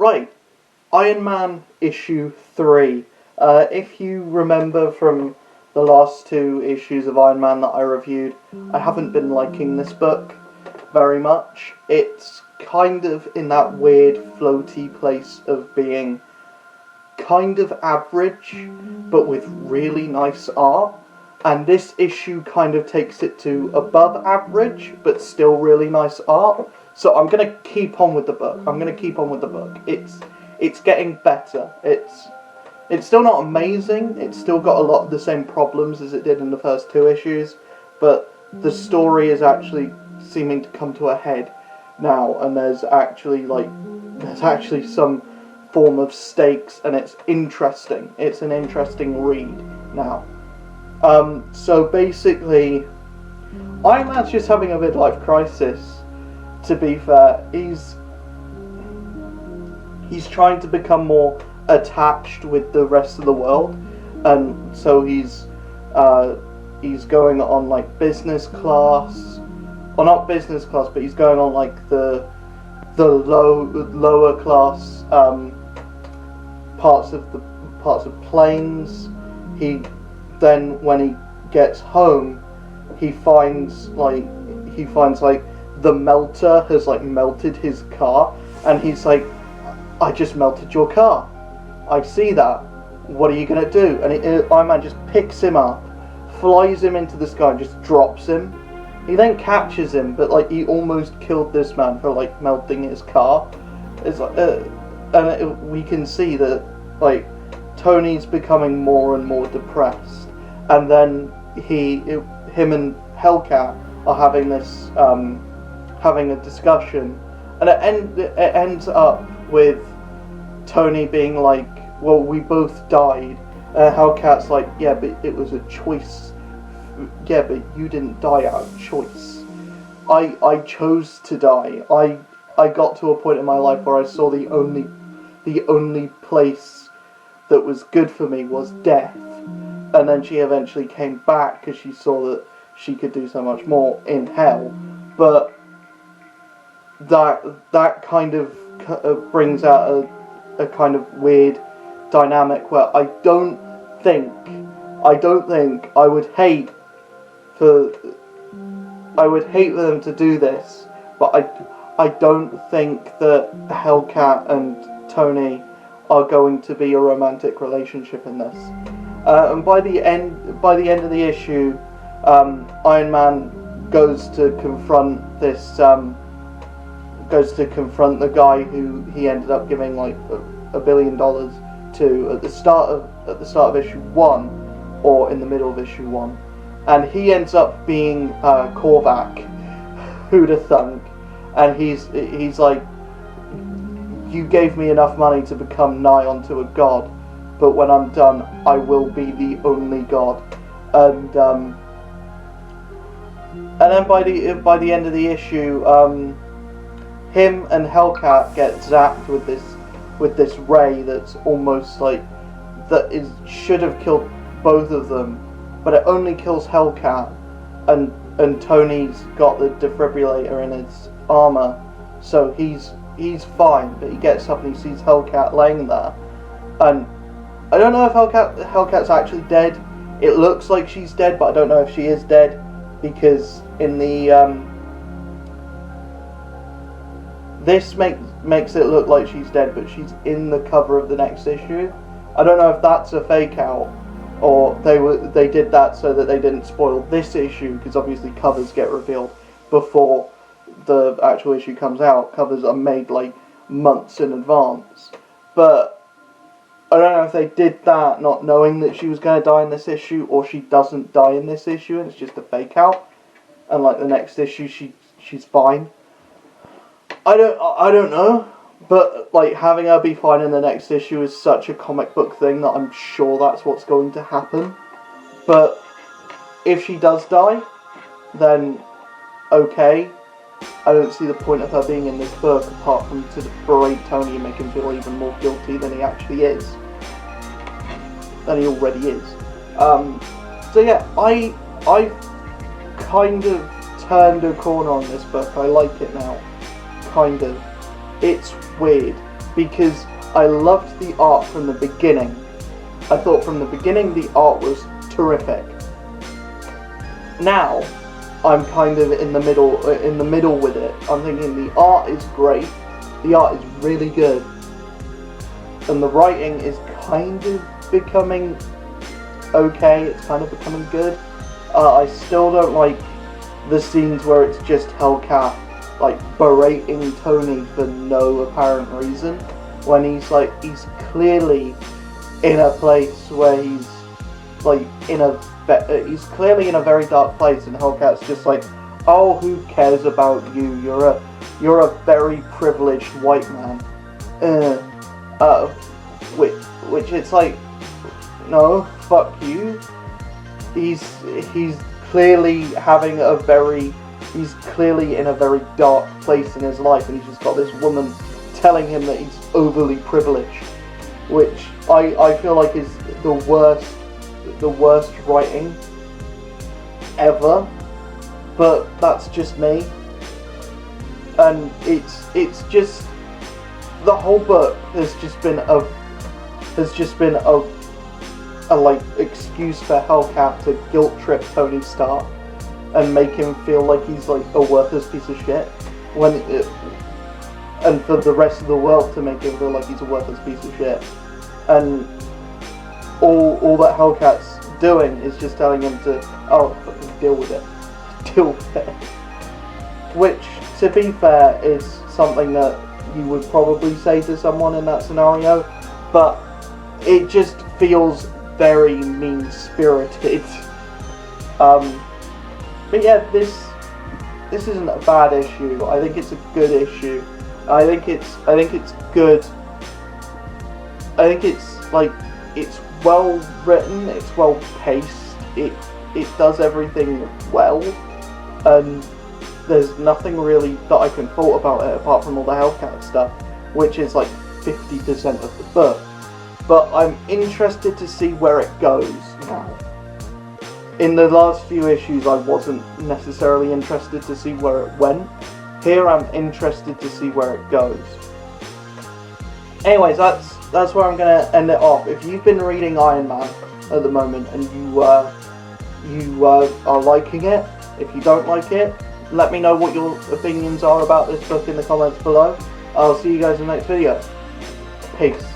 Right, Iron Man issue 3. If you remember from the last 2 issues of Iron Man that I reviewed, I haven't been liking this book very much. It's kind of in that weird floaty place of being kind of average, but with really nice art. And this issue kind of takes it to above average, but still really nice art. So I'm going to keep on with the book. It's getting better. It's still not amazing. It's still got a lot of the same problems as it did in the first 2 issues, but the story is actually seeming to come to a head now, and there's actually some form of stakes, and it's interesting. It's an interesting read now. So basically, Iron Man's just having a midlife crisis. To be fair, he's trying to become more attached with the rest of the world, and so he's going on like business class, or not business class, but he's going on like the lower class parts of planes. Then when he gets home, he finds like the melter has like melted his car, and he's like, I just melted your car. I see that. What are you gonna do? And Iron Man just picks him up, flies him into the sky, and just drops him. He then catches him, but like he almost killed this man for like melting his car. It's like, we can see that like Tony's becoming more and more depressed, and then him and Hellcat are having this having a discussion, and it ends up with Tony being like, well, we both died. Hellcat's like, yeah, but it was a choice. Yeah, but you didn't die out of choice. I chose to die. I got to a point in my life where I saw the only place that was good for me was death. And then she eventually came back because she saw that she could do so much more in hell. But that kind of brings out a kind of weird dynamic where I don't think I would hate for them to do this, but I don't think that Hellcat and Tony are going to be a romantic relationship in this. And by the end of the issue, Iron Man goes to confront the guy who he ended up giving like $1 billion to at the start of issue 1, or in the middle of issue 1, and he ends up being Korvac. Who'd have thunk? And he's like, you gave me enough money to become nigh onto a god, but when I'm done, I will be the only god. And then by the end of the issue, him and Hellcat get zapped with this ray that's almost like should have killed both of them, but it only kills Hellcat, and Tony's got the defibrillator in his armor, so he's fine. But he gets up and he sees Hellcat laying there, and I don't know if Hellcat's actually dead. It looks like she's dead, but I don't know if she is dead, because in the this makes it look like she's dead, but she's in the cover of the next issue. I don't know if that's a fake out, or they did that so that they didn't spoil this issue, because obviously covers get revealed before the actual issue comes out. Covers are made like months in advance. But I don't know if they did that not knowing that she was going to die in this issue, or she doesn't die in this issue and it's just a fake out, and like the next issue she's fine. I don't know, but like having her be fine in the next issue is such a comic book thing that I'm sure that's what's going to happen. But if she does die, then okay. I don't see the point of her being in this book apart from to berate Tony and make him feel even more guilty than he actually is. Than he already is. So yeah, I've kind of turned a corner on this book. I like it now. Kind of. It's weird. because I loved the art from the beginning. I thought from the beginning the art was terrific. Now, I'm kind of in the middle with it. I'm thinking the art is great, the art is really good, and the writing is kind of becoming okay, it's kind of becoming good. I still don't like the scenes where it's just Hellcat like berating Tony for no apparent reason, when he's clearly in a place where he's like he's clearly in a very dark place, and Hellcat's just like, oh, who cares about you? You're a very privileged white man. Which it's like, no, fuck you. He's clearly he's clearly in a very dark place in his life, and he's just got this woman telling him that he's overly privileged, which I feel like is the worst writing ever. But that's just me, and it's just, the whole book has just been a like excuse for Hellcat to guilt trip Tony Stark and make him feel like he's like a worthless piece of shit, and for the rest of the world to make him feel like he's a worthless piece of shit. And all that Hellcat's doing is just telling him to, oh, fucking deal with it. Which, to be fair, is something that you would probably say to someone in that scenario, but it just feels very mean-spirited. But yeah, this isn't a bad issue. I think it's a good issue. I think it's good. I think it's like, it's well written, it's well paced, it does everything well, and there's nothing really that I can fault about it apart from all the Hellcat stuff, which is like 50% of the book. But I'm interested to see where it goes now. In the last few issues I wasn't necessarily interested to see where it went. Here I'm interested to see where it goes. Anyways, that's where I'm going to end it off. If you've been reading Iron Man at the moment and you are liking it, if you don't like it, let me know what your opinions are about this book in the comments below. I'll see you guys in the next video. Peace.